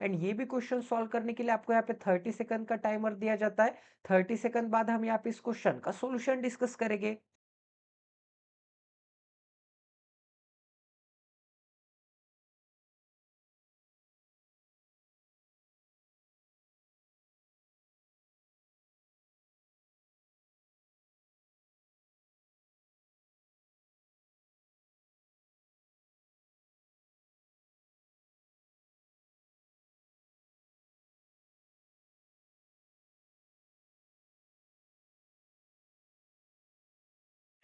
And ये भी question solve करने के लिए आपको यहाँ पे 30 सेकंड का टाइमर दिया जाता है। 30 सेकंड बाद हम यहाँ पे इस क्वेश्चन का सॉल्यूशन डिस्कस करेंगे।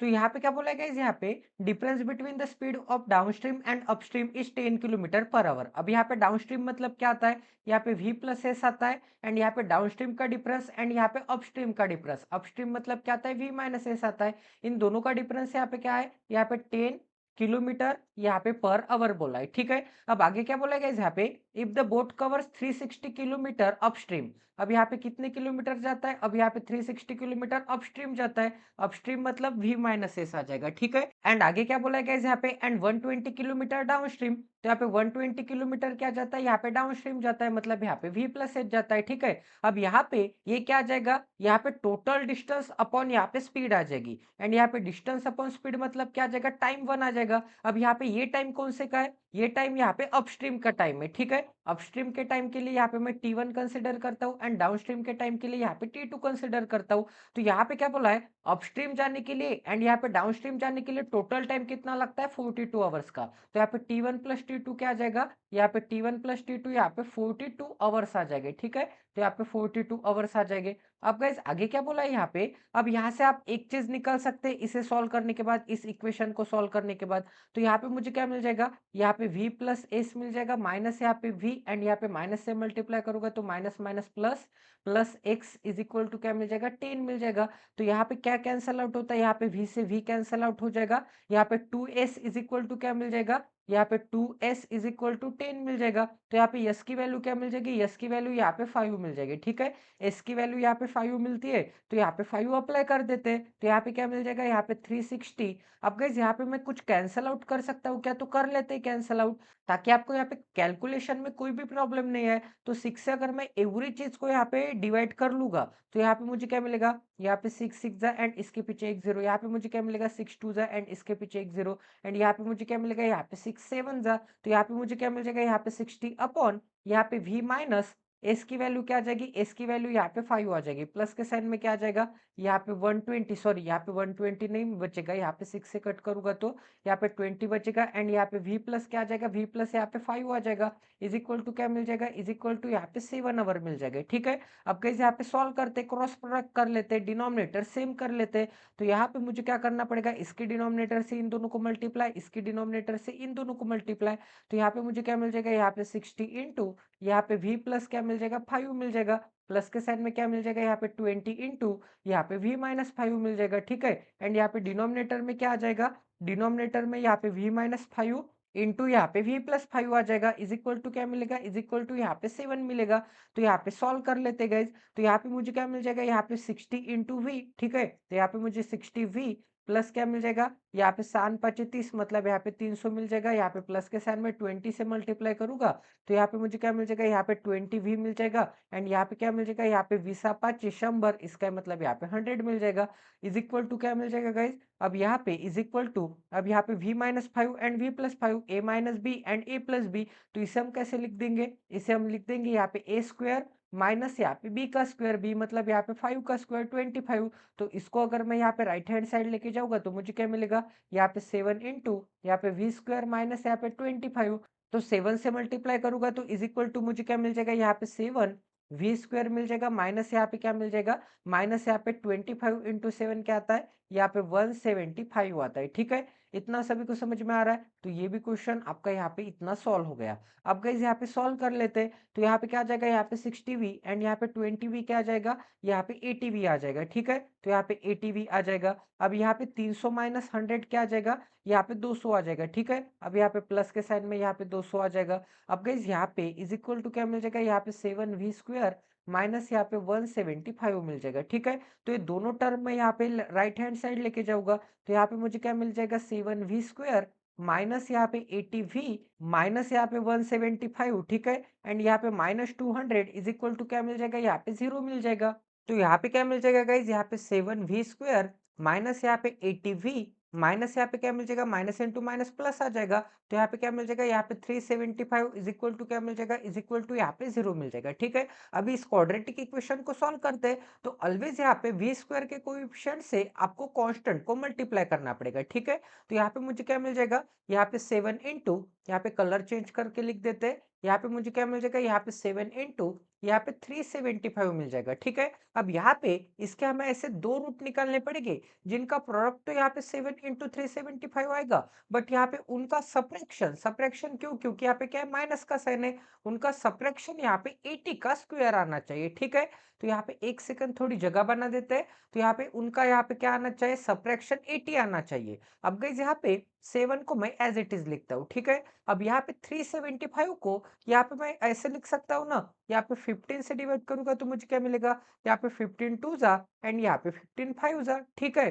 तो यहाँ पे क्या बोला है गाइस, यहाँ पे difference between the speed of downstream and upstream is 10 kilometre per hour. अब यहाँ पे डाउनस्ट्रीम मतलब क्या आता है, यहाँ पे v प्लस एस आता है एंड यहाँ पे डाउनस्ट्रीम का डिफरेंस एंड यहाँ पे अपस्ट्रीम का डिफरेंस। अपस्ट्रीम मतलब क्या आता है, v माइनस एस आता है। इन दोनों का डिफरेंस यहाँ पे क्या है, यहाँ पे 10 किलोमीटर यहाँ पे पर आवर बोला है, ठीक है। अब आगे क्या बोला गया यहाँ पे, if the boat covers 360 kilometre upstream. अब यहाँ पे कितने किलोमीटर जाता है, अब यहाँ पे 360 किलोमीटर अपस्ट्रीम जाता है। अपस्ट्रीम मतलब v माइनस एस आ जाएगा, ठीक है। एंड आगे क्या बोला गया यहाँ पे, एंड 120 किलोमीटर डाउनस्ट्रीम। तो यहाँ पे 120 किलोमीटर क्या जाता है, यहाँ पे डाउनस्ट्रीम जाता है, मतलब यहाँ पे v प्लस एच जाता है, ठीक है। अब यहाँ पे ये क्या आ जाएगा, यहाँ पे टोटल डिस्टेंस अपॉन यहाँ पे स्पीड आ जाएगी। एंड यहाँ पे डिस्टेंस अपॉन स्पीड मतलब क्या आ जाएगा, टाइम 1 आ जाएगा। अब यहाँ पे ये टाइम कौन से का है, ये टाइम यहाँ पे अपस्ट्रीम का टाइम है, ठीक है। अपस्ट्रीम के टाइम के लिए यहाँ पे मैं t1 कंसिडर करता हूँ एंड डाउनस्ट्रीम के टाइम के लिए यहाँ पे t2 कंसिडर करता हूँ। तो यहाँ पे क्या बोला है, अपस्ट्रीम जाने के लिए एंड यहाँ पे डाउनस्ट्रीम जाने के लिए टोटल टाइम कितना लगता है, 42 आवर्स का। तो यहाँ पे t1 प्लस t2 क्या आ जाएगा, यहाँ पे t1 प्लस t2 यहाँ पे 42 आवर्स आ जाएंगे, ठीक है। तो यहाँ पे 42 आवर्स आ जाएंगे। अब गाइस आगे क्या बोला है यहाँ पे, अब यहाँ से आप एक चीज निकाल सकते हैं इसे सॉल्व करने के बाद, इस इक्वेशन को सॉल्व करने के बाद। तो यहाँ पे मुझे क्या मिल जाएगा, यहाँ पे v प्लस एस मिल जाएगा, माइनस यहाँ पे v एंड यहाँ पे माइनस से मल्टीप्लाई करूंगा तो minus minus plus, plus x is equal to क्या मिल जाएगा, 10 मिल जाएगा। तो यहाँ पे क्या कैंसल आउट होता है, यहाँ पे v से v कैंसल आउट हो जाएगा। यहाँ पे 2s इज इक्वल टू क्या मिल जाएगा, यहाँ पे 2s इज इक्वल टू 10 मिल जाएगा। तो यहाँ पे यस की वैल्यू क्या मिल जाएगी, यस की वैल्यू यहाँ पे 5 मिल जाएगी, ठीक है। एस की वैल्यू यहाँ पे 5 मिलती है, तो यहाँ पे 5 अप्लाई कर देते हैं। तो यहाँ पे क्या मिल जाएगा, यहाँ पे 360। अब गाइस यहाँ पे मैं कुछ कैंसल आउट कर सकता हूँ क्या, तो कर लेते हैं कैंसल आउट, ताकि आपको यहाँ पे कैलकुलेशन में कोई भी प्रॉब्लम नहीं है। तो 6 से अगर मैं एवरी चीज को यहाँ पे डिवाइड कर लूंगा तो यहाँ पे मुझे क्या मिलेगा, यहाँ पे 6 6 जा एंड इसके पीछे एक जीरो, यहाँ पे मुझे क्या मिलेगा 6 2 जा एंड इसके पीछे एक जीरो, एंड यहाँ पे मुझे क्या मिलेगा, यहाँ पे 6 7 जा, तो यहाँ पे मुझे क्या मिल जाएगा, यहाँ पे 60 अपॉन यहाँ पे v माइनस एस की वैल्यू क्या आ जाएगी, एस की वैल्यू यहाँ पे 5 आ जाएगी, प्लस के साइन में क्या आ जाएगा, यहाँ पे 120, सॉरी यहाँ पे 120 नहीं बचेगा, यहाँ पे 6 से कट करूंगा तो यहाँ पे 20 बचेगा एंड यहाँ पे v प्लस क्या आ जाएगा, v प्लस यहाँ पे 5 आ जाएगा, इज इक्वल टू क्या मिल जाएगा, इज इक्वल टू यहाँ पे 7 आवर मिल जाएगा, ठीक है। अब कैसे यहाँ पे सॉल्व करते, क्रॉस प्रोडक्ट कर लेते, डिनोमिनेटर सेम कर लेते। तो यहाँ पे मुझे क्या करना पड़ेगा, इसके डिनोमिनेटर से इन दोनों को मल्टीप्लाई, इसके डिनोमिनेटर से इन दोनों को मल्टीप्लाई। तो यहाँ पे मुझे क्या मिल जाएगा, यहाँ पे 60 इंटू यहाँ पे v प्लस क्या मिल जाएगा, 5 मिल जाएगा, प्लस के साइड में क्या मिल जाएगा, यहाँ पे 20 इंटू यहाँ पे v माइनस 5 मिल जाएगा, ठीक है। एंड यहाँ पे डिनोमिनेटर में क्या आ जाएगा, डिनोमिनेटर में यहाँ पे v माइनस 5 इंटू यहाँ पे v प्लस 5 आ जाएगा, इज इक्वल टू क्या मिलेगा, इज इक्वल टू यहाँ पे 7 मिलेगा। तो यहाँ पे सॉल्व कर लेते गाइज। तो यहाँ पे मुझे क्या मिल जाएगा, यहाँ पे 60 इंटू वी, ठीक है। तो यहाँ पे मुझे 60v प्लस क्या मिल जाएगा, यहाँ पे 7×5 = 30 मतलब यहाँ पे 300 मिल जाएगा। यहाँ पे प्लस के साइन में 20 से मल्टीप्लाई करूंगा तो यहाँ पे मुझे क्या मिल जाएगा, यहाँ पे 20v मिल जाएगा एंड यहाँ पे क्या मिल जाएगा, यहाँ पे 20×5 100, इसका मतलब यहाँ पे 100 मिल जाएगा, इज इक्वल टू क्या मिल जाएगा गाइज। अब यहाँ पे इज इक्वल टू, अब यहाँ पे v minus 5 and v plus 5, a minus B and a plus B. तो इसे हम कैसे लिख देंगे, इसे हम लिख देंगे यहाँ पे a स्क्वायर माइनस यहाँ पे b का स्क्वायर, b मतलब यहाँ पे 5 का स्क्वायर 25। तो इसको अगर मैं यहाँ पे राइट हैंड साइड लेके जाऊंगा तो मुझे क्या मिलेगा, यहाँ पे 7 इंटू यहाँ पे v स्क्वायर माइनस यहाँ पे 25। तो 7 से मल्टीप्लाई करूंगा तो इज इक्वल टू मुझे क्या मिल जाएगा, यहाँ पे 7 v स्क्वायर मिल जाएगा माइनस यहाँ पे क्या मिल जाएगा, माइनस यहाँ पे 25 इंटू 7 क्या आता है, यहाँ पे 175 आता है, ठीक है। इतना सभी को समझ में आ रहा है। तो ये भी क्वेश्चन आपका यहाँ पे इतना सॉल्व हो गया। अब गाइस यहाँ पे सॉल्व कर लेते हैं। तो यहाँ पे क्या आ जाएगा, यहाँ पे 60v एंड यहाँ पे 20v क्या आ जाएगा, यहाँ पे 80v आ जाएगा, ठीक है। तो यहाँ पे 80v आ जाएगा। अब यहाँ पे 300 माइनस 100 क्या आ जाएगा, यहाँ पे 200 आ जाएगा, ठीक है। अब यहाँ पे प्लस के साइन में यहाँ पे 200 आ जाएगा। अब गाइस यहाँ पे इज इक्वल टू क्या मिल जाएगा, यहाँ पे 7v स्क्वायर माइनस यहाँ पे 175 मिल जाएगा, ठीक है। तो ये दोनों टर्म में यहाँ पे राइट हैंड साइड लेके जाऊंगा तो यहाँ पे मुझे क्या मिल जाएगा, 7v स्क्वायर माइनस यहाँ पे 80v माइनस यहाँ पे 175, ठीक है। एंड यहाँ पे -200 इज इक्वल टू क्या मिल जाएगा, यहाँ पे 0 मिल जाएगा। तो यहाँ पे क्या मिल जाएगा गाइज, यहाँ पे 7v स्क्वायर माइनस यहाँ पे 80v माइनस यहाँ पे क्या मिल जाएगा, माइनस इंटू माइनस प्लस आ जाएगा। तो यहाँ पे क्या मिल जाएगा, यहाँ पे 375 इज इक्वल टू क्या मिल जाएगा, इज इक्वल टू यहाँ पे 0 मिल जाएगा, ठीक है। अभी इस क्वाड्रेटिक इक्वेशन को सॉल्व करते हैं तो ऑलवेज यहाँ पे वी स्क्वायर के कोएफिशिएंट से आपको कांस्टेंट को मल्टीप्लाई करना पड़ेगा, ठीक है। तो यहाँ पे मुझे क्या मिल जाएगा, यहाँ पे 7 इंटू, यहाँ पे कलर चेंज करके लिख देते हैं। यहाँ पे मुझे क्या मिल जाएगा, यहाँ पे 7 इंटू यहाँ पे 375 मिल जाएगा, ठीक है। अब यहाँ पे इसके हमें ऐसे दो रूट निकालने पड़ेंगे जिनका प्रोडक्ट तो यहाँ पे 7 इंटू 375 आएगा, बट यहाँ पे उनका सप्रेक्शन, सप्रेक्शन क्यों, क्योंकि यहाँ पे क्या है, माइनस का साइन है। उनका सप्रेक्शन यहाँ पे 80 का स्क्वायर आना चाहिए, ठीक है। तो यहाँ पे एक सेकंड थोड़ी जगह बना देते हैं। तो यहाँ पे उनका यहाँ पे क्या आना चाहिए, सप्रेक्शन 80 आना चाहिए। अब गाइस यहाँ पे 7 को मैं एज इट इज लिखता हूँ, ठीक है। अब यहाँ पे 375 को यहाँ पे मैं ऐसे लिख सकता हूँ ना, यहाँ पे 15 से डिवाइड करूंगा तो मुझे क्या मिलेगा, यहाँ पे 15 टू जा एंड यहाँ पे 15 फाइव जा, ठीक है।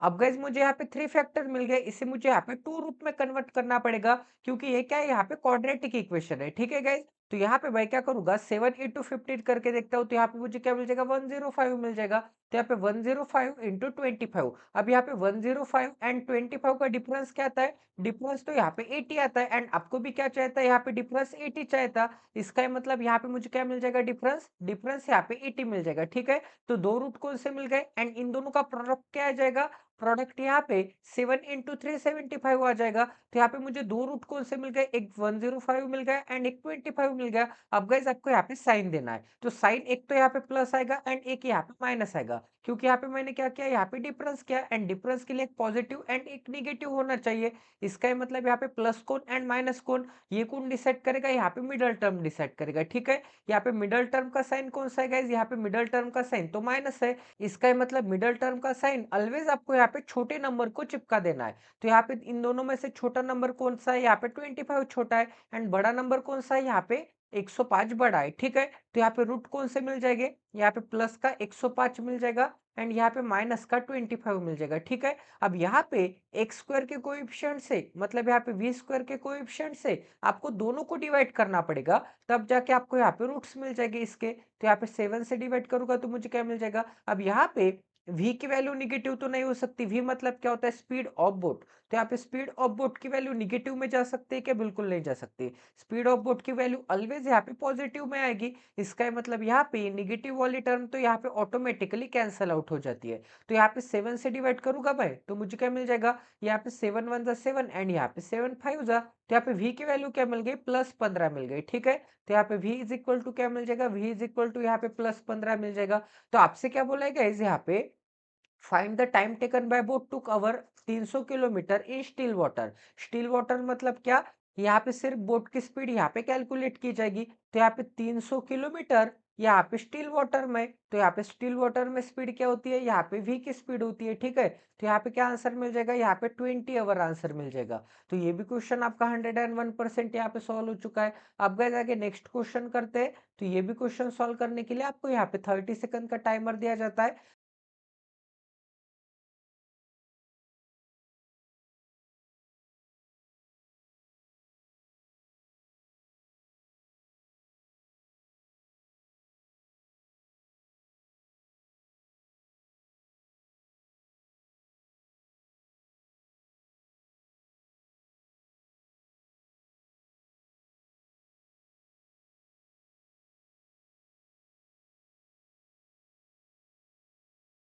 अब गाइस मुझे यहाँ पे 3 फैक्टर मिल गए, इसे मुझे यहाँ पे 2 रूट में कन्वर्ट करना पड़ेगा क्योंकि ये क्या है, यहाँ पे क्वाड्रेटिक इक्वेशन है, ठीक है गाइस। तो यहाँ पे मैं क्या करूंगा, 7 इंटू 15 करके देखता हूँ तो यहाँ पे मुझे क्या मिल जाएगा, 105 मिल जाएगा। तो यहाँ पे 105 इंटू 25, अब यहाँ पे 105 एंड 25 का डिफरेंस क्या आता है, डिफरेंस तो यहाँ पे 80 आता है एंड आपको भी क्या चाहता है, यहाँ पे डिफरेंस 80 चाहता। इसका मतलब यहाँ पे मुझे क्या मिल जाएगा, डिफरेंस, डिफरेंस यहाँ पे 80 मिल जाएगा, ठीक है। तो दो रूट कौन से मिल गए एंड इन दोनों का प्रोडक्ट क्या आ जाएगा, प्रोडक्ट यहाँ पे 7 इंटू 375 आ जाएगा। तो यहाँ पे मुझे दो रूट कौन से मिल गए, एक 105 मिल गया एंड एक 25 मिल गया। अब गाइस आपको यहाँ पे साइन देना है, तो साइन एक तो यहाँ पे प्लस आएगा एंड एक यहाँ पे माइनस आएगा, क्योंकि यहाँ पे मैंने क्या किया, यहाँ पे डिफरेंस किया एंड डिफरेंस के लिए एक पॉजिटिव एंड एक निगेटिव होना चाहिए। इसका मतलब यहाँ पे प्लस कौन एंड माइनस कौन, ये कौन डिसाइड करेगा, यहाँ पे मिडल टर्म डिसाइड करेगा, ठीक है। यहाँ पे मिडल टर्म का साइन कौन सा है गाइस, यहाँ पे मिडल टर्म का साइन तो माइनस है। इसका मतलब मिडल टर्म का साइन ऑलवेज आपको यहाँ पे छोटे नंबर को चिपका देना है। तो यहाँ पे इन दोनों में से छोटा नंबर कौन सा है, यहाँ पे 25 छोटा है एंड बड़ा नंबर कौन सा है, यहाँ पे 105 बड़ा है, ठीक है। तो यहाँ पे रूट कौन से मिल जाएंगे, यहाँ पे प्लस का 105 मिल जाएगा एंड यहाँ पे माइनस का 25 मिल जाएगा, ठीक है। अब यहाँ पे एक्स स्क्वायर के कोएफिशिएंट से, मतलब यहाँ पे वी स्क्वायर के कोएफिशिएंट से आपको दोनों को डिवाइड करना पड़ेगा, तब जाके आपको यहाँ पे रूट्स मिल जाएंगे इसके। तो यहाँ पे 7 से डिवाइड करूंगा तो मुझे क्या मिल जाएगा। अब यहाँ पे v की वैल्यू निगेटिव तो नहीं हो सकती, v मतलब क्या होता है, स्पीड ऑफ बोट। तो यहाँ पे स्पीड ऑफ बोट की वैल्यू निगेटिव में जा सकती है क्या, बिल्कुल नहीं जा सकती। स्पीड ऑफ बोट की वैल्यू ऑलवेज यहाँ पे पॉजिटिव में आएगी। इसका मतलब यहाँ पे निगेटिव वाली टर्म तो यहाँ पे ऑटोमेटिकली कैंसिल आउट हो जाती है। तो यहाँ पे 7 से डिवाइड करूंगा मैं तो मुझे क्या मिल जाएगा, यहाँ पे 7 1 7 एंड यहाँ पे 7 5 जा। तो यहाँ पे v की वैल्यू क्या मिल गई, +15 मिल गई, ठीक है। तो यहाँ पे v इज इक्वल टू क्या मिल जाएगा, v इज इक्वल टू यहाँ पे +15 मिल जाएगा। तो आपसे क्या बोला है इस यहाँ पे, find the time taken by boat to cover 300 kilometre in still water. Still water मतलब क्या, यहाँ पे सिर्फ बोट की स्पीड यहाँ पे कैलकुलेट की जाएगी। तो यहाँ पे 300 किलोमीटर यहाँ पे स्टिल वाटर में, तो यहाँ पे स्टिल वाटर में स्पीड क्या होती है, यहाँ पे v की स्पीड होती है, ठीक है। तो यहाँ पे क्या आंसर मिल जाएगा, यहाँ पे 20 आवर आंसर मिल जाएगा। तो ये भी क्वेश्चन आपका 101% यहाँ पे सॉल्व हो चुका है। अब गए आगे नेक्स्ट क्वेश्चन करते हैं। तो ये भी क्वेश्चन सॉल्व करने के लिए आपको यहाँ पे 30 सेकंड का टाइमर दिया जाता है।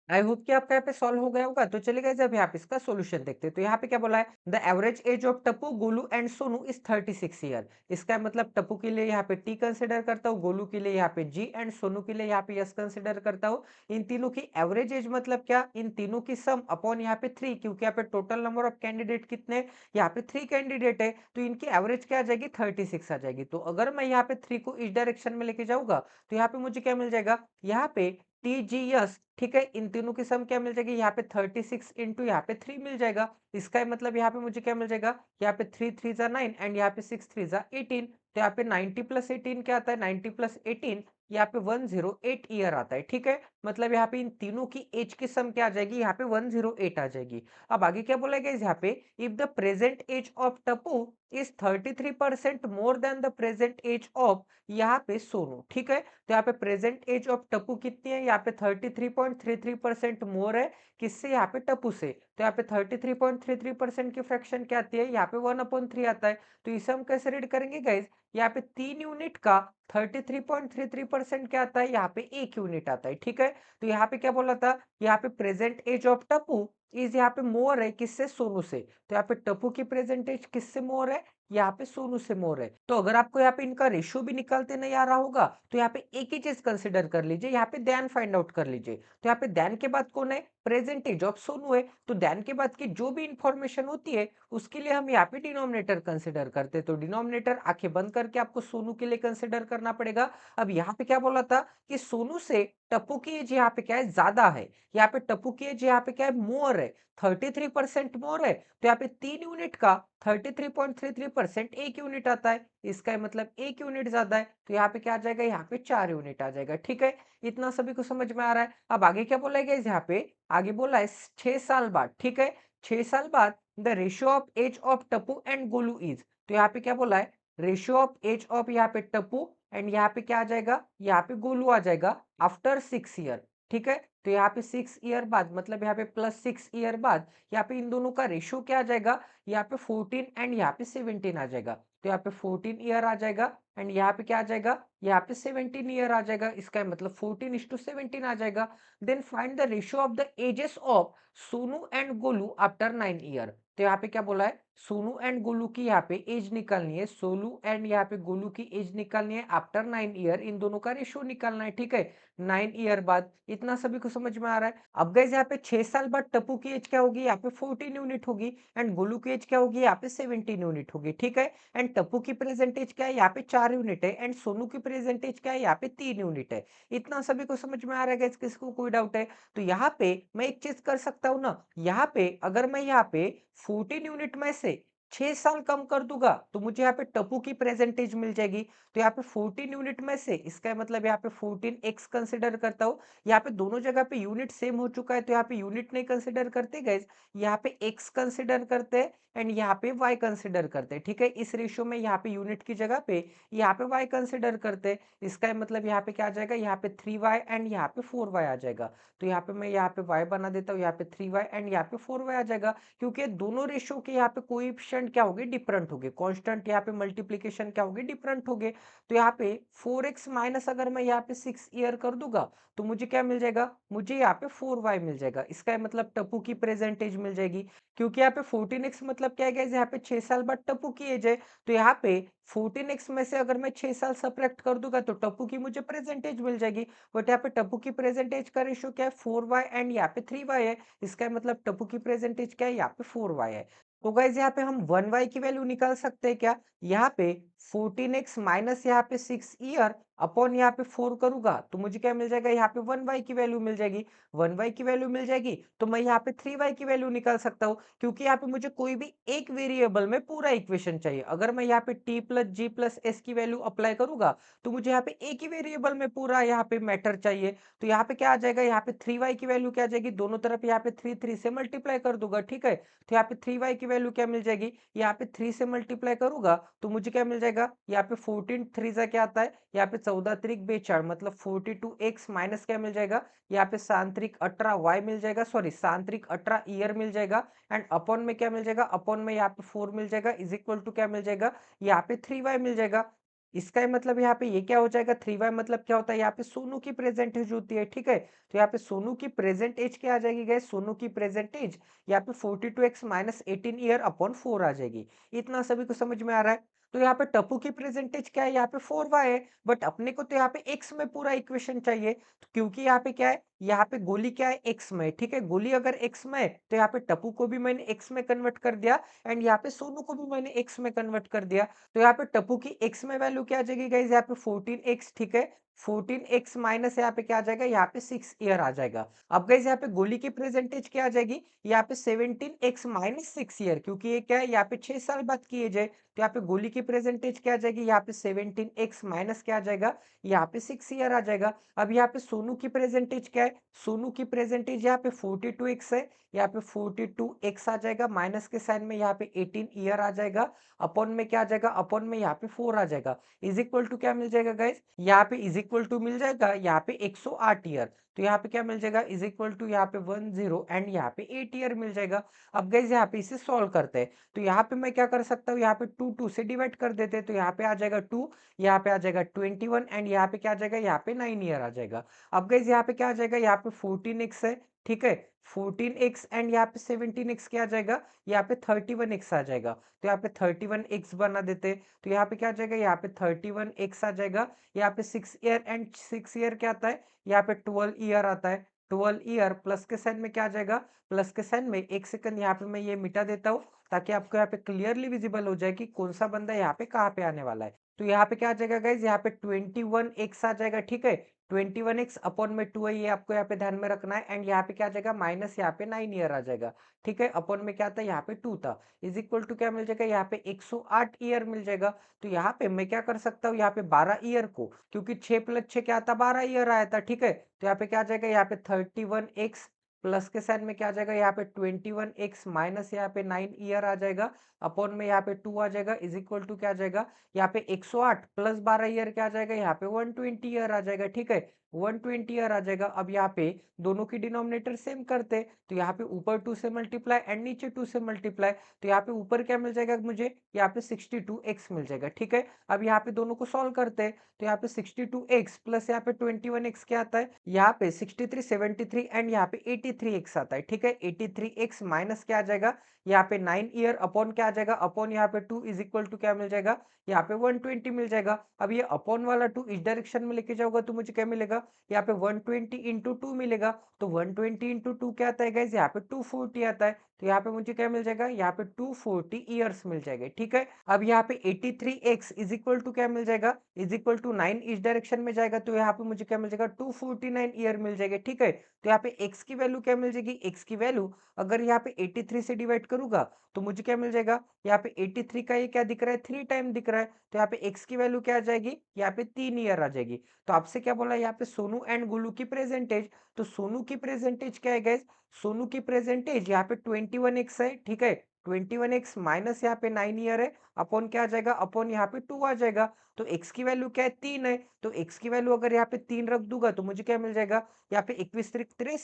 आई होप कि आपका यहाँ पे सॉल्व हो गया होगा। तो चलिए गाइस अब यहाँ पे इसका सॉल्यूशन देखते हैं। तो यहाँ पे क्या बोला है, the average age of Tappu, Golu and Sonu is 36 year. इसका मतलब टप्पू के लिए यहाँ पे टी कंसिडर करता हूँ, गोलू के लिए यहाँ पे जी एंड सोनू के लिए यहाँ पे यस कंसिडर करता हूँ। इन तीनों की एवरेज एज मतलब क्या, इन तीनों की सम अपॉन यहाँ पे 3, क्योंकि यहाँ पे टोटल नंबर ऑफ कैंडिडेट कितने, यहाँ पे 3 कैंडिडेट है, तो इनकी एवरेज क्या आ जाएगी, 36 आ जाएगी। तो अगर मैं यहाँ पे 3 को इस डायरेक्शन में लेके जाऊंगा तो यहाँ पे मुझे क्या मिल जाएगा, यहाँ पे टीजीएस, ठीक है। इन तीनों की सम क्या मिल जाएगी, यहाँ पे 36 इंटू यहाँ पे 3 मिल जाएगा। इसका मतलब यहाँ पे मुझे क्या मिल जाएगा, यहाँ पे 3 3 जा 9 एंड यहाँ पे 6 3 जा 18। तो यहाँ पे 90 + 18 क्या आता है, 90 + 18 यहाँ पे 108 ईयर आता है, ठीक है। मतलब यहाँ पे इन तीनों की एज की सम क्या आ जाएगी, यहाँ पे 108 आ जाएगी। अब आगे क्या बोला गया यहाँ पे, if the present age of Tappu is 33% more than the present age of यहाँ पे सोनू, ठीक है। तो यहाँ पे प्रेजेंट एज ऑफ टप्पू कितनी है, यहाँ पे 33.33% मोर है, किससे, यहाँ पे टप्पू से। तो यहाँ पे 33.33% की फ्रैक्शन क्या आती है, यहाँ पे 1/3 आता है। तो इसे हम कैसे रीड करेंगे गाइज, यहाँ पे 3 यूनिट का 33.33% क्या आता है, यहाँ पे 1 यूनिट आता है, ठीक है। तो यहाँ पे क्या बोला था, यहाँ पे present age of Tappu is यहाँ पे मोर है, किससे, सोनू से। तो यहाँ पे टप्पू की प्रेजेंट एज किससे मोर है, यहाँ पे सोनू से मोर है। तो अगर आपको यहाँ पे इनका रेशियो भी निकालते नहीं आ रहा होगा, तो यहाँ पे एक ही चीज कंसिडर कर लीजिए, यहाँ पे दैन फाइंड आउट कर लीजिए। तो यहाँ पे दैन के बाद कौन है, प्रेजेंट एज ऑफ सोनू है। तो दैन के बाद की जो भी इंफॉर्मेशन होती है उसके लिए हम यहाँ पे डिनोमिनेटर कंसिडर करते हैं। तो डिनोमिनेटर आंखें बंद करके आपको सोनू के लिए कंसिडर करना पड़ेगा। अब यहाँ पे क्या बोला था कि सोनू से टप्पू की एज यहाँ पे क्या है, ज्यादा है। यहाँ पे टप्पू की एज यहाँ पे क्या है, मोर है, 33% मोर है। तो यहाँ पे 3 यूनिट का 33.33% 1 यूनिट आता है, इसका मतलब 1 यूनिट ज्यादा है। तो यहाँ पे क्या आ जाएगा, यहाँ पे 4 यूनिट आ जाएगा, ठीक है। इतना सभी को समझ में आ रहा है। अब आगे क्या बोला गया यहाँ पे, आगे बोला है 6 साल बाद, ठीक है। 6 साल बाद the ratio of age of Tappu and Golu is, तो यहाँ पे क्या बोला है, रेशियो ऑफ एज ऑफ यहाँ पे टप्पू एंड यहाँ पे क्या आ जाएगा, यहाँ पे गोलू आ जाएगा आफ्टर 6 ईयर, ठीक है। तो यहाँ पे 6 ईयर बाद मतलब यहाँ पे +6 ईयर बाद यहाँ पे इन दोनों का रेशियो क्या आ जाएगा, यहाँ पे 14 एंड यहाँ पे 17 आ जाएगा। तो यहाँ पे 14 ईयर आ जाएगा एंड यहाँ पे क्या आ जाएगा, यहाँ पे 17 ईयर आ जाएगा, इसका मतलब 14:17 आ जाएगा। Then find the ratio of the ages of Sonu and Golu after 9 year. तो यहाँ पे क्या बोला है, सोनू एंड गोलू की यहाँ पे एज निकालनी है, सोनू एंड यहाँ पे गोलू की एज निकालनी है आफ्टर 9 ईयर, इन दोनों का रेशियो निकालना है, ठीक है। 9 ईयर बाद, इतना सभी को समझ में आ रहा है। अब गाइस यहाँ पे 6 साल बाद टप्पू की एज क्या होगी, यहाँ पे 14 यूनिट होगी एंड गोलू की एज क्या होगी, यहाँ पे 17 यूनिट होगी, ठीक है। एंड टप्पू की प्रेजेंट एज क्या है, यहाँ पे 4 यूनिट है एंड सोनू की प्रेजेंट एज क्या है, यहाँ पे 3 यूनिट है। इतना सभी को समझ में आ रहा है गाइस, किसको कोई डाउट है। तो यहाँ पे मैं एक चीज कर सकता हूँ ना, यहाँ पे अगर मैं यहाँ पे 14 यूनिट में से 6 साल कम कर दूंगा तो मुझे यहाँ पे टप्पू की प्रेजेंटेज मिल जाएगी। तो यहाँ पे 14 यूनिट में से इसका मतलब यहाँ पे 14x कंसिडर करता हूँ। यहाँ पे दोनों जगह पे यूनिट सेम हो चुका है तो यहाँ पे यूनिट नहीं कंसिडर करते गाइस, यहाँ पे x कंसिडर करते हैं एंड यहाँ पे y कंसिडर करते हैं, ठीक है। इस रेशियो में यहाँ पे यूनिट की जगह पे यहाँ पे y कंसिडर करते हैं, इसका मतलब यहाँ पे क्या आ जाएगा, यहाँ पे 3y एंड यहाँ पे 4y आ जाएगा। तो यहाँ पे मैं यहाँ पे y बना देता हूँ, यहाँ पे 3y एंड यहाँ पे 4y आ जाएगा, क्योंकि दोनों रेशियो के यहाँ पे कोएफिशिएंट क्या होंगे, डिफरेंट होंगे, कांस्टेंट यहाँ पे मल्टीप्लिकेशन क्या होंगे, डिफरेंट होंगे। तो यहाँ पे 4x माइनस अगर मैं यहाँ पे 6 ईयर कर दूंगा तो मुझे क्या मिल जाएगा, मुझे यहाँ पे 4y मिल जाएगा, इसका मतलब टप्पू की प्रेजेंटेज मिल जाएगी। क्योंकि यहाँ पे 14x मतलब क्या है गाइस, यहाँ पे 6 साल बाद टप्पू की एज है। तो यहाँ पे 14x में से अगर मैं 6 साल सब्ट्रैक्ट कर दूंगा तो टप्पू की मुझे प्रेजेंटेज मिल जाएगी। बट यहाँ पे टप्पू की प्रेजेंटेज का रेशियो क्या है, 4y एंड यहाँ पे 3y है, इसका मतलब टप्पू की प्रेजेंटेज क्या है, यहाँ पे 4y है। तो गाइज यहाँ पे हम 1y की वैल्यू निकाल सकते हैं क्या, यहाँ पे 14x माइनस यहाँ पे 6 ईयर अपॉन यहाँ पे 4 करूंगा तो मुझे क्या मिल जाएगा, यहाँ पे 1y की वैल्यू मिल जाएगी। 1y की वैल्यू मिल जाएगी तो मैं यहाँ पे 3y की वैल्यू निकाल सकता हूँ, क्योंकि यहाँ पे मुझे कोई भी एक वेरिएबल में पूरा इक्वेशन चाहिए। अगर मैं यहाँ पे t प्लस जी प्लस एस की वैल्यू अप्लाई करूंगा तो मुझे यहाँ पे एक ही वेरिएबल में पूरा यहाँ पे मैटर चाहिए। तो यहाँ पे क्या आ जाएगा, यहाँ पे 3y की वैल्यू क्या आ जाएगी, दोनों तरफ यहाँ पे 3 से मल्टीप्लाई कर दूंगा, ठीक है। तो यहाँ पे 3y की वैल्यू क्या मिल जाएगी, यहाँ पे 3 से मल्टीप्लाई करूंगा तो मुझे क्या मिल जाएगा, यहाँ पे 14 3 से क्या आता है, यहाँ पे 14 त्रिक 4 मतलब 42x माइनस क्या मिल जाएगा, यहाँ पे सांत्रिक 18y मिल जाएगा, सॉरी सांत्रिक 18 ईयर मिल जाएगा एंड अपॉन में क्या मिल जाएगा, अपॉन में यहाँ पे 4 मिल जाएगा इज इक्वल टू क्या मिल जाएगा, यहाँ पे 3y मिल जाएगा। इसका मतलब यहाँ पे ये क्या हो जाएगा, 3y मतलब क्या होता है, यहाँ पे सोनू की प्रेजेंट एज होती है, ठीक है। तो यहाँ पे सोनू की प्रेजेंट एज क्या आ जाएगी गाइस, सोनू की प्रेजेंट एज यहाँ पे 42x माइनस 18 ईयर अपॉन 4 आ जाएगी। इतना सभी को समझ में आ रहा है। तो यहाँ पे टप्पू की प्रेजेंटेज क्या है, यहाँ पे 4y है, बट अपने को तो यहाँ पे x में पूरा इक्वेशन चाहिए, तो क्योंकि यहाँ पे क्या है, यहाँ पे गोली क्या है, एक्स में, ठीक है। गोली अगर एक्स में है तो यहाँ पे टप्पू को भी मैंने एक्स में कन्वर्ट कर दिया एंड यहाँ पे सोनू को भी मैंने एक्स में कन्वर्ट कर दिया। तो यहाँ पे टप्पू की एक्स में वैल्यू क्या आ जाएगी गाइज, यहाँ पे 14x, ठीक है। 14x माइनस यहाँ पे क्या आ जाएगा, यहाँ पे 6 ईयर आ जाएगा। अब गाइज यहाँ पे गोली की प्रेजेंटेज क्या आ जाएगी, यहाँ पे 17x माइनस 6 ईयर, क्योंकि ये क्या है, यहाँ पे 6 साल बाद की एज है। तो यहाँ पे गोली की प्रेजेंटेज क्या आ जाएगी, यहाँ पे 17x माइनस क्या आ जाएगा, यहाँ पे 6 ईयर आ जाएगा। अब यहाँ पे सोनू की प्रेजेंटेज क्या है, सोनू की प्रेजेंटेज यहाँ पे 42x है, यहाँ पे 42x आ जाएगा, माइनस के साइन में यहाँ पे 18 ईयर आ जाएगा, अपॉन में क्या आ जाएगा, अपॉन में यहाँ पे 4 आ जाएगा, इज इक्वल टू क्या मिल जाएगा गाइस, यहाँ पे इज इक्वल टू मिल जाएगा यहाँ पे 108 ईयर। तो यहाँ पे क्या मिल जाएगा, इज इक्वल टू यहाँ पे 10 एंड यहाँ पे 8 ईयर मिल जाएगा। अब गाइस यहाँ पे इसे सॉल्व करते हैं, तो यहाँ पे मैं क्या कर सकता हूँ, यहाँ पे 2 से डिवाइड कर देते हैं, तो यहाँ पे आ जाएगा 2, यहाँ पे आ जाएगा 21 एंड यहाँ पे क्या आ जाएगा, यहाँ पे 9 ईयर आ जाएगा। अब गाइस यहाँ पे क्या आ जाएगा, यहाँ पे 14x है, ठीक है। 14x एंड यहाँ पे 17x क्या आ जाएगा, यहाँ पे 31x आ जाएगा। तो यहाँ पे 31x बना देते, तो यहाँ पे क्या आ जाएगा, यहाँ पे 31x आ जाएगा। यहाँ पे 6 ईयर एंड 6 ईयर क्या आता है, यहाँ पे 12 ईयर आता है। 12 ईयर प्लस के साइन में क्या आ जाएगा, प्लस के साइन में 1 सेकंड यहाँ पे मैं ये मिटा देता हूँ, ताकि आपको यहाँ पे क्लियरली विजिबल हो जाए कि कौन सा बंदा यहाँ पे कहाँ पे आने वाला है। तो यहाँ पे क्या आ जाएगा गाइज, यहाँ पे 21x आ जाएगा, ठीक है। 21x अपॉन में 2 है, ये आपको यहाँ पे ध्यान में रखना है एंड यहाँ पे क्या आ जाएगा, माइनस यहाँ पे 9 ईयर आ जाएगा, ठीक है। अपॉन में क्या था, यहाँ पे 2 था, इज इक्वल टू क्या मिल जाएगा, यहाँ पे 108 ईयर मिल जाएगा। तो यहाँ पे मैं क्या कर सकता हूँ, यहाँ पे 12 ईयर को, क्योंकि 6 प्लस 6 क्या था, 12 ईयर आया था, ठीक है। तो यहाँ पे क्या आ जाएगा, यहाँ पे 31x प्लस के साइन में क्या आ जाएगा, यहाँ पे 21x माइनस यहाँ पे 9 ईयर आ जाएगा, अपॉन में यहाँ पे 2 आ जाएगा, इज इक्वल टू क्या आ जाएगा, यहाँ पे 108 प्लस 12 ईयर क्या आ जाएगा, यहाँ पे 120 ईयर आ जाएगा, ठीक है। 120 ईयर आ जाएगा। अब यहाँ पे दोनों की डिनोमिनेटर सेम करते, तो यहाँ पे ऊपर 2 से मल्टीप्लाई एंड नीचे 2 से मल्टीप्लाई, तो यहाँ पे ऊपर क्या मिल जाएगा मुझे, यहाँ पे 62x मिल जाएगा, ठीक है। अब यहाँ पे दोनों को सॉल्व करते हैं, तो यहाँ पे 62x प्लस यहाँ पे 21x क्या आता है, यहाँ पे 63 73 एंड यहाँ पे 83x आता है, ठीक है। 83x माइनस क्या आ जाएगा, यहाँ पे 9 ईयर अपॉन क्या आ जाएगा, अपॉन यहाँ पे 2 इज इक्वल टू क्या मिल जाएगा, यहाँ पे 120 मिल जाएगा। अब ये अपॉन वाला 2 इस डायरेक्शन में लेके जाओगे तो मुझे क्या मिलेगा, यहाँ पे 120 इंटू 2 मिलेगा। तो 120 इंटू 2 क्या आता है गाइज, यहाँ पे 240 आता है। तो यहाँ पे मुझे क्या मिल जाएगा, यहाँ पे 240 ईयर्स मिल जाएंगे, ठीक है। अब यहाँ पे 83x इज इक्वल टू क्या मिल जाएगा, इज इक्वल टू 9 इस डायरेक्शन में जाएगा, तो यहाँ पे मुझे क्या मिल जाएगा, 249 ईयर मिल जाएगा, ठीक है। तो यहाँ पे x की वैल्यू क्या मिल जाएगी, x की वैल्यू अगर यहाँ पे 83 से डिवाइड करूंगा तो मुझे क्या मिल जाएगा, यहाँ पे 83 का ये क्या दिख रहा है, 3 टाइम दिख रहा है। तो यहाँ पे x की वैल्यू क्या आ जाएगी, यहाँ पे 3 ईयर आ जाएगी। तो आपसे क्या बोला, यहाँ पे सोनू एंड गुल्लू की प्रेजेंटेज, तो सोनू की प्रेजेंटेज क्या है गाइस, सोनू की प्रेजेंटेज यहाँ पे 21x है, ठीक है। 21x माइनस यहाँ पे 9 ईयर है, अपॉन क्या आ जाएगा, अपॉन यहाँ पे 2 आ जाएगा। तो x की वैल्यू क्या है, 3 है, तो x की वैल्यू अगर यहाँ पे 3 रख दूंगा तो मुझे क्या मिल जाएगा, यहाँ पे 21 63,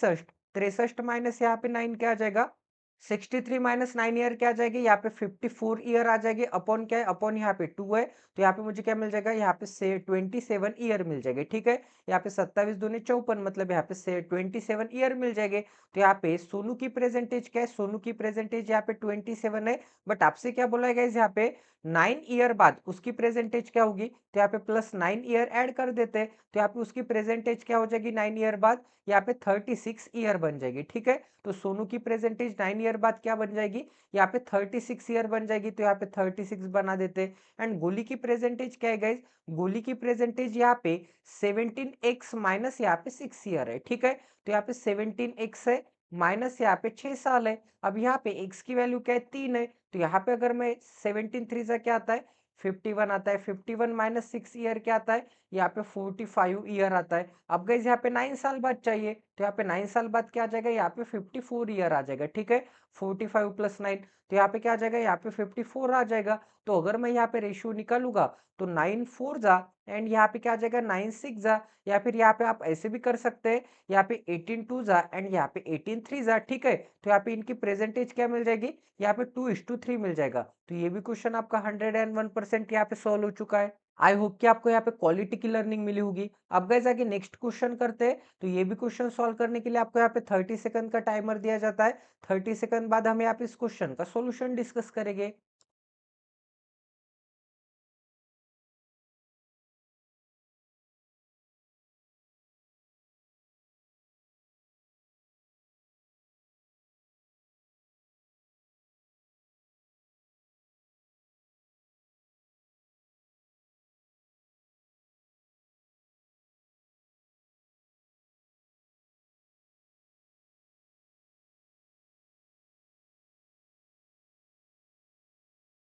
63 माइनस यहाँ पे 9 क्या आ जाएगा, 63 माइनस 9 ईयर क्या आ जाएगी, यहाँ पे 54 ईयर आ जाएगी, अपॉन क्या है, अपॉन यहाँ पे 2 है। तो यहाँ पे मुझे क्या मिल जाएगा, यहाँ पे से 27 ईयर मिल जाएगी, ठीक है। यहाँ पे 27 दूनी 54, मतलब यहाँ पे से 27 ईयर मिल जाएंगे। तो यहाँ पे सोनू की प्रेजेंटेज क्या है, सोनू की प्रेजेंटेज यहाँ पे 27 है, बट आपसे क्या बोला गया यहाँ पे 9 ईयर बाद उसकी प्रेजेंटेज क्या होगी, तो यहाँ पे प्लस 9 ईयर ऐड कर देते हैं, तो यहाँ पे उसकी प्रेजेंटेज क्या हो जाएगी 9 ईयर बाद, यहाँ पे 36 ईयर बन जाएगी, ठीक है। तो सोनू की प्रेजेंटेज 9 ईयर बाद क्या बन जाएगी, यहाँ पे 36 ईयर बन जाएगी, तो यहाँ पे 36 बना देते। एंड गोली की प्रेजेंटेज क्या है गाइज, गोली की प्रेजेंटेज यहाँ पे 17x माइनस यहाँ पे 6 ईयर है, ठीक है। तो यहाँ पे 17x है माइनस यहाँ पे 6 साल है। अब यहाँ पे x की वैल्यू क्या है, 3 है, तो यहाँ पे अगर मैं 17 3 से क्या आता है, 51 आता है, 51 माइनस 6 ईयर क्या आता है, यहाँ पे 45 ईयर आता है। अब गाइज यहाँ पे 9 साल बाद चाहिए, तो यहाँ पे 9 साल बाद क्या आ जाएगा, यहाँ पे 54 ईयर आ जाएगा, ठीक है। 45 प्लस 9, तो यहाँ पे क्या आ जाएगा, यहाँ पे 54 आ जाएगा। तो अगर मैं यहाँ पे रेशियो निकालूंगा तो 9 4 जा एंड यहाँ पे क्या आ जाएगा, 9 6 जा, या फिर यहाँ पे आप ऐसे भी कर सकते हैं, यहाँ पे 18 2 जा एंड यहाँ पे 18 3 जा, ठीक है। तो यहाँ पे इनकी प्रेजेंटेज क्या मिल जाएगी, यहाँ पे 2:3 मिल जाएगा। तो ये भी क्वेश्चन आपका 101% यहाँ पे सॉल्व हो चुका है। आई होप कि आपको यहाँ पे क्वालिटी की लर्निंग मिली होगी। अब गाइस आगे नेक्स्ट क्वेश्चन करते हैं, तो ये भी क्वेश्चन सॉल्व करने के लिए आपको यहाँ पे 30 सेकंड का टाइमर दिया जाता है। 30 सेकंड बाद हम यहाँ पे इस क्वेश्चन का सॉल्यूशन डिस्कस करेंगे।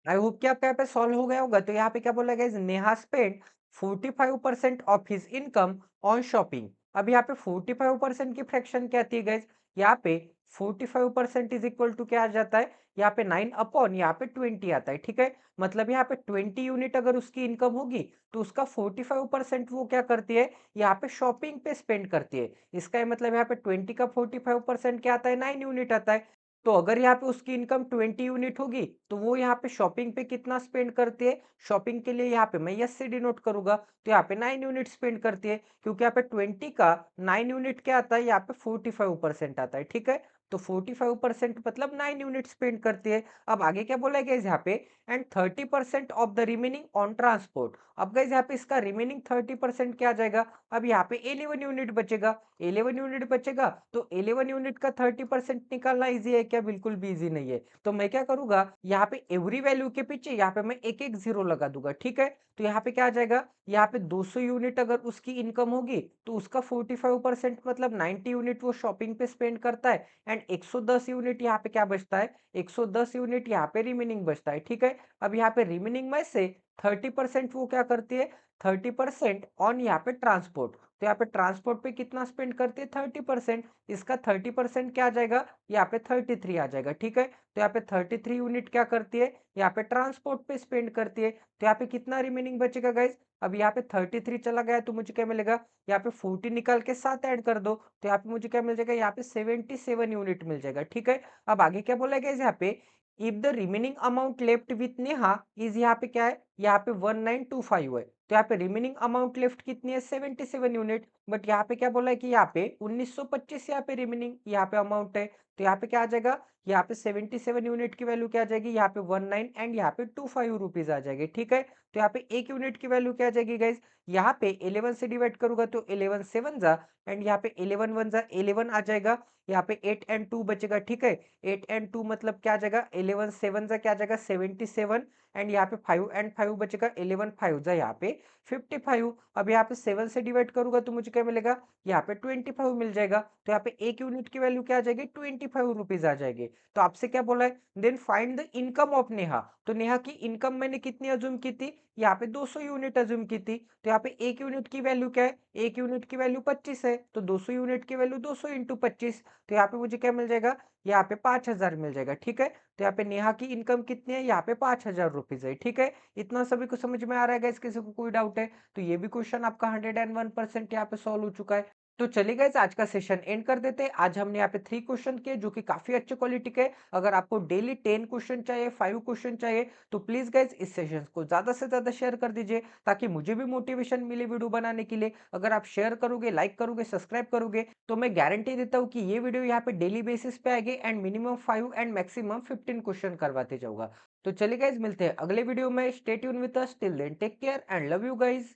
आई होप कि आपका यहाँ पे सॉल्व हो गया होगा। तो यहाँ पे क्या बोला guys, Neha spend 45% of his income on shopping. अब यहाँ पे 45% की फ्रैक्शन क्या आती है गाइस, यहाँ पे 45% इज इक्वल टू क्या आ जाता है, यहाँ पे 9 अपॉन यहाँ पे 20 आता है। ठीक है, मतलब यहाँ पे 20 यूनिट अगर उसकी इनकम होगी तो उसका 45% वो क्या करती है, यहाँ पे शॉपिंग पे स्पेंड करती है। इसका मतलब यहाँ पे 20 का 45% क्या आता है, 9 यूनिट आता है। तो अगर यहाँ पे उसकी इनकम 20 यूनिट होगी तो वो यहाँ पे शॉपिंग पे कितना स्पेंड करती है, शॉपिंग के लिए यहाँ पे मैं यस से डिनोट करूंगा, तो यहाँ पे 9 यूनिट स्पेंड करती है, क्योंकि यहाँ पे 20 का 9 यूनिट क्या आता है, यहाँ पे 45% आता है। ठीक है, तो 45% मतलब 9 यूनिट स्पेंड करती है। अब आगे क्या बोला गया यहाँ पे, and 30% of the remaining on transport. अब गाइस यहाँ पे इसका रिमेनिंग 30% क्या आ जाएगा, अब यहाँ पे 11 यूनिट बचेगा। 11 यूनिट बचेगा तो 11 यूनिट का 30% निकालना इजी है क्या, बिल्कुल भी इजी नहीं है। तो मैं क्या करूंगा, यहाँ पे एवरी वैल्यू के पीछे यहाँ पे मैं एक एक जीरो लगा दूंगा। ठीक है, तो यहाँ पे क्या आ जाएगा, यहाँ पे 200 यूनिट अगर उसकी इनकम होगी तो उसका 45% मतलब 90 यूनिट वो शॉपिंग पे स्पेंड करता है, एंड 110 यूनिट यहाँ पे क्या बचता है, 110 यूनिट यहाँ पे रिमेनिंग बचता है। ठीक है, अब यहाँ पे रिमेनिंग में से 30% वो क्या करती है, 30% ऑन यहाँ पे ट्रांसपोर्ट। तो यहाँ पे ट्रांसपोर्ट पे कितना स्पेंड करती है, 30%। इसका 30% क्या आ जाएगा, यहाँ पे 33 आ जाएगा। ठीक है, तो यहाँ पे 33 यूनिट क्या करती है, यहाँ पे ट्रांसपोर्ट पे स्पेंड करती है। तो यहाँ पे कितना रिमेनिंग बचेगा गाइज, अब यहाँ पे 33 चला गया तो मुझे क्या मिलेगा, यहाँ पे 40 निकाल के साथ ऐड कर दो तो यहाँ पे मुझे क्या मिल जाएगा, यहाँ पे 77 यूनिट मिल जाएगा। ठीक है, अब आगे क्या बोला गया यहाँ पे, if the remaining amount left with Neha is, यहाँ पे क्या है, यहाँ पे 1925 है। तो यहाँ पे रिमेनिंग अमाउंट लेफ्ट कितनी है, 77 यूनिट। बट यहाँ पे क्या बोला है कि यहाँ पे 1925 यहाँ पे रिमेनिंग यहाँ पे अमाउंट है। तो यहाँ पे क्या आ जाएगा, यहाँ पे 77 यूनिट की वैल्यू क्या आ जाएगी, यहाँ पे 19 एंड यहाँ पे 25 रुपीज आ जाएगी। ठीक है, तो यहाँ पे एक यूनिट की वैल्यू क्या आ जाएगी गाइज, यहाँ पे 11 से डिवाइड करूंगा तो 11 7 जा, एंड यहाँ पे 11 1 जा 11 आ जाएगा। यहाँ पे 8 एंड 2 बचेगा। ठीक है, 8 एंड 2 मतलब क्या आ जाएगा, 11 7 जा क्या आ जाएगा, 77, एंड यहाँ पे 5 एंड 5 बचेगा, 11 5 जा यहाँ पे 55। अब यहाँ पे 7 से डिवाइड करूंगा तो मुझे क्या मिलेगा, यहाँ पे 25 मिल जाएगा। तो यहाँ पे एक यूनिट की वैल्यू क्या आ जाएगी, 25 रुपीज आ जाएगी। तो आपसे क्या बोला है, then find the income of Neha. तो नेहा की इनकम मैंने कितनी अज्यूम की थी, यहाँ पे 200 यूनिट अज्यूम की थी। तो यहाँ पे एक यूनिट की वैल्यू क्या है, एक यूनिट की वैल्यू 25 है, तो 200 यूनिट की वैल्यू 200 इंटू 25। तो यहाँ पे मुझे क्या मिल जाएगा, यहाँ पे 5000 मिल जाएगा। ठीक है, तो यहाँ पे नेहा की इनकम कितनी है, यहाँ पे 5000 रुपीज है। ठीक है, इतना सभी को समझ में आ रहा है, किसी को कोई डाउट है तो ये भी क्वेश्चन आपका 101% यहाँ पे सॉल्व हो चुका है। तो चलिए गाइस, आज का सेशन एंड कर देते हैं। आज हमने यहाँ पे 3 क्वेश्चन किए जो कि काफी अच्छे क्वालिटी के। अगर आपको डेली 10 क्वेश्चन चाहिए, 5 क्वेश्चन चाहिए, तो प्लीज गाइस इस सेशन को ज्यादा से ज्यादा शेयर कर दीजिए, ताकि मुझे भी मोटिवेशन मिले वीडियो बनाने के लिए। अगर आप शेयर करोगे, लाइक करोगे, सब्सक्राइब करोगे, तो मैं गारंटी देता हूँ कि ये वीडियो यहाँ पे डेली बेसिस पे आएगी, and minimum 5 and maximum 15 question करवाते जाऊंगा। तो चलिए गाइस, मिलते हैं अगले वीडियो में। Stay tune with us, till then take care and love you guys.